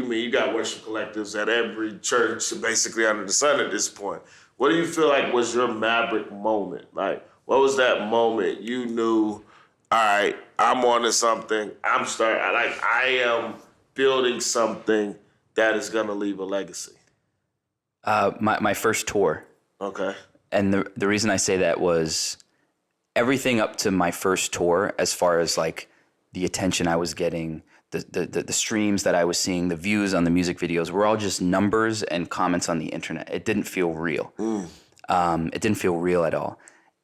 you got worship collectives at every church basically under the sun at this point. What do you feel like was your Maverick moment? Like, what was that moment you knew, all right, I'm onto something. I am building something that is going to leave a legacy. My first tour. Okay. And the reason I say that was everything up to my first tour, as far as like the attention I was getting, the streams that I was seeing, the views on the music videos were all just numbers and comments on the internet. It didn't feel real. It didn't feel real at all.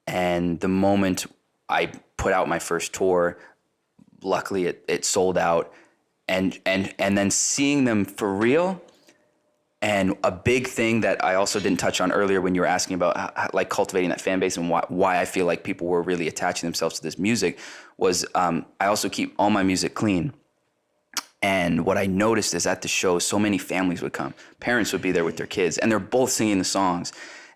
And the moment I put out my first tour, luckily it sold out, and then seeing them for real. And a big thing that I also didn't touch on earlier when you were asking about how, like cultivating that fan base and why I feel like people were really attaching themselves to this music was I also keep all my music clean. And what I noticed is at the show, so many families would come. Parents would be there with their kids, and they're both singing the songs.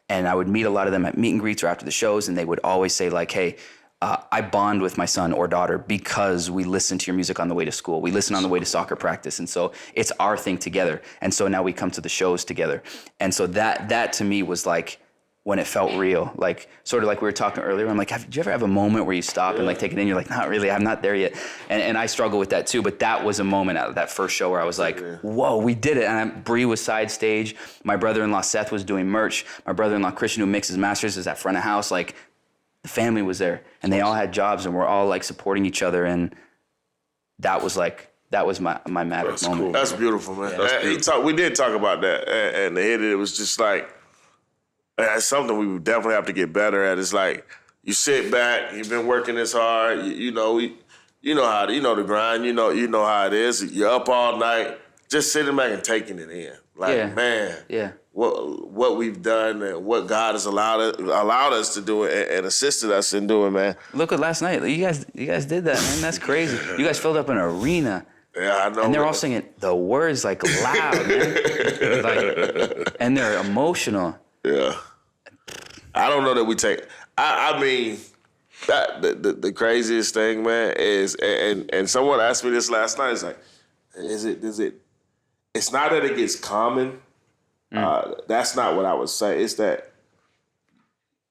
And I would meet a lot of them at meet and greets or after the shows, and they would always say like, hey, I bond with my son or daughter because we listen to your music on the way to school. We listen on the way to soccer practice. And so it's our thing together. And so now we come to the shows together. And so that to me was like when it felt real, like sort of like we were talking earlier. I'm like, did you ever have a moment where you stop and like take it in? You're like, not really, I'm not there yet. And I struggle with that too. But that was a moment out of that first show where I was like, whoa, we did it. And Bree was side stage. My brother-in-law Seth was doing merch. My brother-in-law Christian, who mixes masters, is at front of house. Like, the family was there, and they all had jobs, and we're all like supporting each other, and that was my Maverick moment. Cool. That's beautiful, man. We did talk about that, and it was just like it's something we would definitely have to get better at. It's like you sit back, you've been working this hard, you know the grind, you know how it is. You're up all night, just sitting back and taking it in. Like, man, what we've done and what God has allowed us to do and assisted us in doing, man. Look at last night. You guys did that, man. That's crazy. You guys filled up an arena. Yeah, I know. And they're all singing the words like loud, man. Like, and they're emotional. Yeah. I don't know that we take. I mean, that the craziest thing, man, is and someone asked me this last night. It's like, is it? It's not that it gets common. That's not what I would say. It's that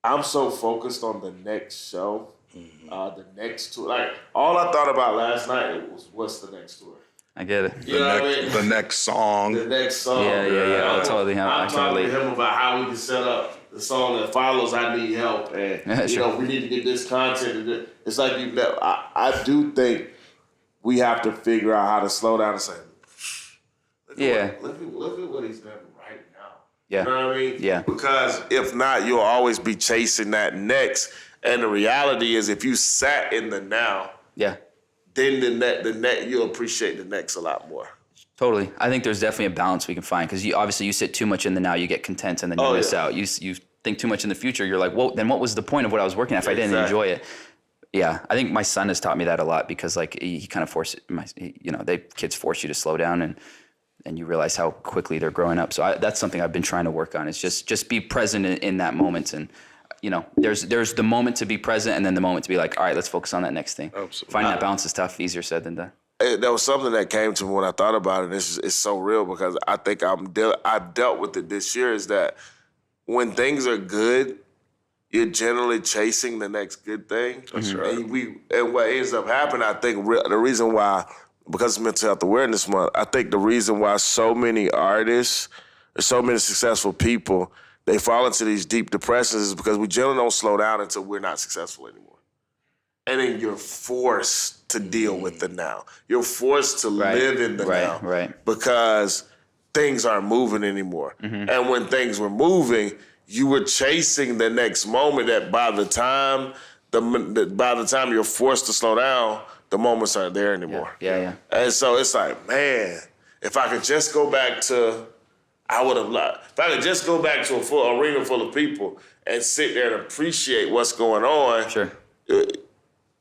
I'm so focused on the next show, the next tour. Like, all I thought about last night was, what's the next tour? I get it. You know what I mean? The next song. The next song. Yeah. I'm talking to him about how we can set up the song that follows I Need Help. And, we need to get this content. It's like, I do think we have to figure out how to slow down and say, look at what he's done right now. Yeah. You know what I mean? Yeah. Because if not, you'll always be chasing that next. And the reality is, if you sat in the now, then the net you'll appreciate the next a lot more. Totally. I think there's definitely a balance we can find, because obviously you sit too much in the now, you get content, and then you miss out. You think too much in the future, you're like, well, then what was the point of what I was working at if I didn't enjoy it? Yeah, I think my son has taught me that a lot, because like he kind of kids force you to slow down, and you realize how quickly they're growing up. So that's something I've been trying to work on, is just be present in that moment. And, there's the moment to be present, and then the moment to be like, all right, let's focus on that next thing. Absolutely. Finding that balance is tough, easier said than done. There was something that came to me when I thought about it. It's so real, because I think I've dealt with it this year, is that when things are good, you're generally chasing the next good thing. That's right. And what ends up happening, I think the reason why, because it's Mental Health Awareness Month, I think the reason why so many artists, or so many successful people, they fall into these deep depressions is because we generally don't slow down until we're not successful anymore. And then you're forced to deal with the now. You're forced to live in the now. Right. Because things aren't moving anymore. Mm-hmm. And when things were moving, you were chasing the next moment that by the time you're forced to slow down, the moments aren't there anymore. Yeah. And so it's like, man, if I could just go back to, if I could just go back to a full arena full of people and sit there and appreciate what's going on. Sure.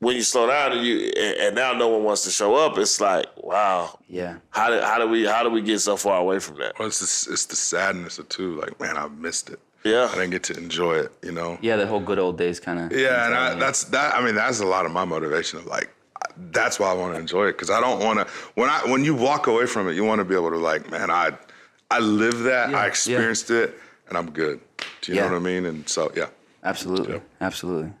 When you slow down and now no one wants to show up, it's like, wow. Yeah. How do we get so far away from that? Well, it's the sadness of too. Like, man, I missed it. Yeah. I didn't get to enjoy it. Yeah, the whole good old days kind of. Yeah, and that's a lot of my motivation of like, that's why I want to enjoy it, because I don't want to. When you walk away from it, you want to be able to like, man, I lived that, I experienced it, and I'm good. Do you know what I mean? And so, yeah. Absolutely.